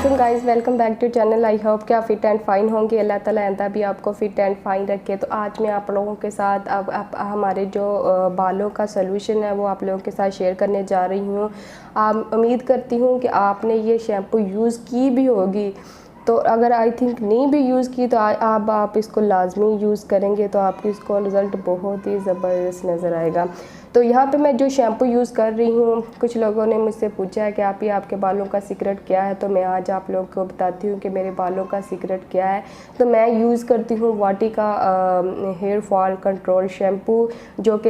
वालेकुम guys, welcome back to channel. I hope कि आप फिट एंड फाइन होंगे। अल्लाह ताला ऐसा भी आपको फिट एंड फाइन रखे। तो आज मैं आप लोगों के साथ अब हमारे जो बालों का सलूशन है वो आप लोगों के साथ शेयर करने जा रही हूँ। उम्मीद करती हूँ कि आपने ये शैम्पू यूज़ की भी होगी। तो अगर आई थिंक नहीं भी यूज़ की तो आप इसको लाजमी यूज़ करेंगे तो आपको इसको रिज़ल्ट बहुत ही ज़बरदस्त नज़र आएगा। तो यहाँ पे मैं जो शैम्पू यूज़ कर रही हूँ, कुछ लोगों ने मुझसे पूछा है कि आप ही आपके बालों का सीक्रेट क्या है, तो मैं आज आप लोगों को बताती हूँ कि मेरे बालों का सीक्रेट क्या है। तो मैं यूज़ करती हूँ वाटिका हेयर फॉल कंट्रोल शैम्पू, जो कि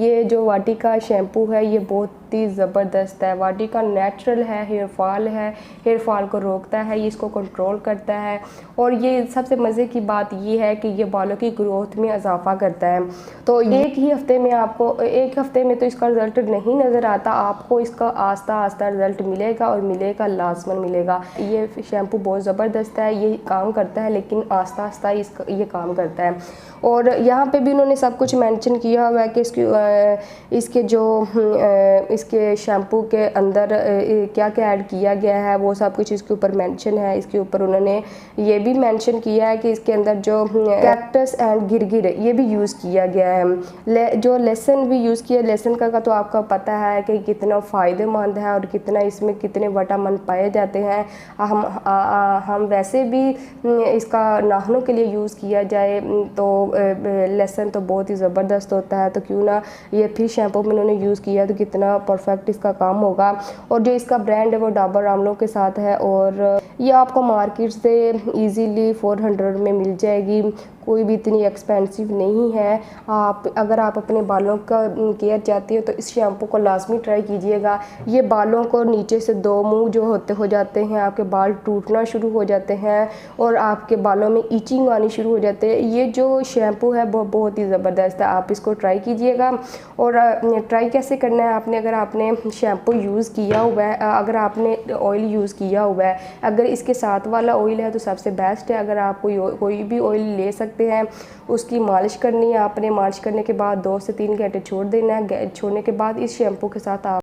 ये जो वाटिका शैम्पू है ये बहुत ही ज़बरदस्त है। वाटिका नेचुरल है, हेयर फॉल को रोकता है, ये इसको कंट्रोल करता है। और ये सबसे मज़े की बात ये है कि ये बालों की ग्रोथ में इजाफा करता है। तो एक ही हफ्ते में आपको, एक हफ्ते में तो इसका रिज़ल्ट नहीं नज़र आता, आपको इसका आस्ता आस्ता रिज़ल्ट मिलेगा और मिलेगा, लाजमन मिलेगा। ये शैम्पू बहुत ज़बरदस्त है, ये काम करता है लेकिन आस्ता आस्ता ये काम करता है। और यहाँ पे भी उन्होंने सब कुछ मेंशन किया हुआ है कि इसके शैम्पू के अंदर क्या क्या ऐड किया गया है, वो सब कुछ इसके ऊपर मेंशन है। इसके ऊपर उन्होंने ये भी मेंशन किया है कि इसके अंदर जो कैक्टस एंड गिरगिर ये भी यूज़ किया गया है। जो लहसुन भी यूज़ किया, लहसुन का तो आपको पता है कि कितना फ़ायदेमंद है और इसमें कितने विटामिन पाए जाते हैं। हम वैसे भी इसका नाखूनों के लिए यूज़ किया जाए तो लहसुन तो बहुत ही ज़बरदस्त होता है। तो क्यों ना ये फिर शैम्पू में उन्होंने यूज़ किया तो कितना परफेक्ट इसका काम होगा। और जो इसका ब्रांड है वो डाबर आमलों के साथ है और ये आपको मार्केट से इजीली 400 में मिल जाएगी, कोई भी इतनी एक्सपेंसिव नहीं है। अगर आप अपने बालों का केयर चाहती हो तो इस शैम्पू को लाजमी ट्राई कीजिएगा। ये बालों को नीचे से दो मुंह जो हो जाते हैं, आपके बाल टूटना शुरू हो जाते हैं और आपके बालों में ईचिंग आनी शुरू हो जाते हैं। ये जो शैम्पू है वो बहुत ही ज़बरदस्त है, आप इसको ट्राई कीजिएगा। और ट्राई कैसे करना है, अगर आपने शैम्पू यूज़ किया हुआ है, अगर आपने ऑयल यूज़ किया हुआ है, अगर इसके साथ वाला ऑयल है तो सबसे बेस्ट है। अगर आप कोई भी ऑयल ले सकते हैं, उसकी मालिश करनी है आपने। मालिश करने के बाद 2 से 3 घंटे छोड़ देना है। छोड़ने के बाद इस शैम्पू के साथ आप